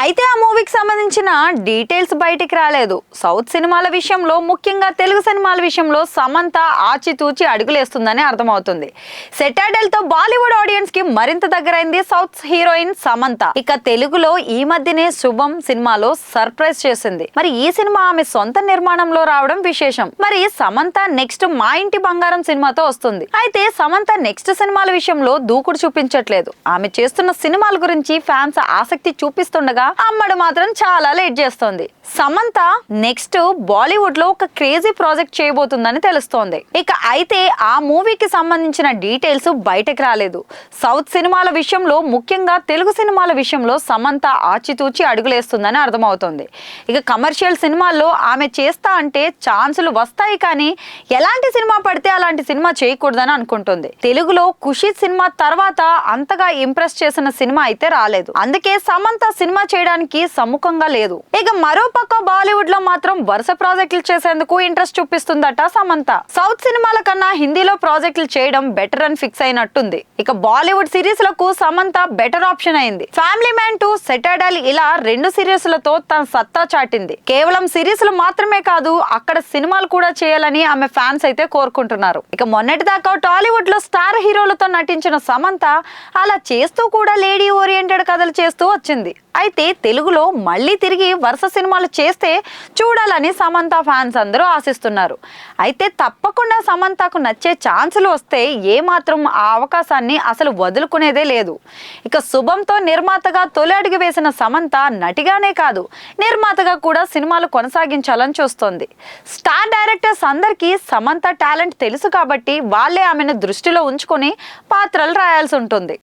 అయితే ఆ మూవీకి సంబంధించిన డీటెయిల్స్ బయటికి రాలేదు. సౌత్ సినిమాల విషయంలో, ముఖ్యంగా తెలుగు సినిమాల విషయంలో సమంత ఆచితూచి అడుగులేస్తుందని అర్థమవుతుంది. సెటాడల్ తో బాలీవుడ్ ఆడియన్స్ కి మరింత దగ్గరైంది సౌత్ హీరోయిన్ సమంత. ఇక తెలుగులో ఈ మధ్యనే శుభం సినిమాలో సర్ప్రైజ్ చేసింది. మరి ఈ సినిమా ఆమె సొంత నిర్మాణంలో రావడం విశేషం. మరి సమంత నెక్స్ట్ మా ఇంటి బంగారం సినిమాతో వస్తుంది. అయితే సమంత నెక్స్ట్ సినిమాల విషయంలో దూకుడు చూపించట్లేదు. ఆమె చేస్తున్న సినిమాల గురించి ఫ్యాన్స్ ఆసక్తి చూపిస్తుండగా అమ్మడు మాత్రం చాలా లేట్ చేస్తోంది. సమంత నెక్స్ట్ బాలీవుడ్ లో ఒక క్రేజీ ప్రాజెక్ట్ చేయబోతుందని తెలుస్తోంది. ఇక అయితే ఆ మూవీకి సంబంధించిన డీటెయిల్స్ బయటకు రాలేదు. సౌత్ సినిమాల విషయంలో, ముఖ్యంగా తెలుగు సినిమాల విషయంలో సమంత ఆచితూచి అడుగులేస్తుందని అర్థమవుతోంది. ఇక కమర్షియల్ సినిమాల్లో ఆమె చేస్తా అంటే ఛాన్సులు వస్తాయి, కానీ ఎలాంటి సినిమా పడితే అలాంటి సినిమా చేయకూడదని అనుకుంటుంది. తెలుగులో ఖుషి సినిమా తర్వాత అంతగా ఇంప్రెస్ చేసిన సినిమా అయితే రాలేదు. అందుకే సమంత సినిమా చేయడానికి సముఖంగా లేదు. ఇక మరో పక్క బాలీవుడ్ లో మాత్రం వరుస ప్రాజెక్టులు చేసేందుకు ఇంట్రెస్ట్ చూపిస్తుందట సమంత. సౌత్ సినిమాల కన్నా హిందీలో ప్రాజెక్టులు చేయడం బెటర్ అని ఫిక్స్ అయినట్టుంది. ఇక బాలీవుడ్ సిరీస్ లకు సమంత బెటర్ ఆప్షన్ అయింది. ఫ్యామిలీ మ్యాన్ 2, సెటాడల్ ఇలా 2 సిరీస్ లతో తన సత్తా చాటింది. కేవలం సిరీస్లు మాత్రమే కాదు, అక్కడ సినిమాలు కూడా చేయాలని ఆమె ఫ్యాన్స్ అయితే కోరుకుంటున్నారు. ఇక మొన్నటి దాకా టాలీవుడ్ లో స్టార్ హీరోలతో నటించిన సమంత అలా చేస్తూ కూడా లేడీ ఓరియంటెడ్ కథలు చేస్తూ వచ్చింది. అయితే తెలుగులో మళ్ళీ తిరిగి వరుస సినిమాలు చేస్తే చూడాలని సమంత ఫ్యాన్స్ అందరూ ఆశిస్తున్నారు. అయితే తప్పకుండా సమంతకు నచ్చే ఛాన్సులు వస్తే ఏమాత్రం ఆ అవకాశాన్ని అసలు వదులుకునేదే లేదు. ఇక శుభంతో నిర్మాతగా తొలి అడుగు వేసిన సమంత నటిగానే కాదు, నిర్మాతగా కూడా సినిమాలు కొనసాగించాలని చూస్తోంది. స్టార్ డైరెక్టర్స్ అందరికీ సమంత టాలెంట్ తెలుసు కాబట్టి వాళ్ళే ఆమెను దృష్టిలో ఉంచుకొని పాత్రలు రాయాల్సి ఉంటుంది.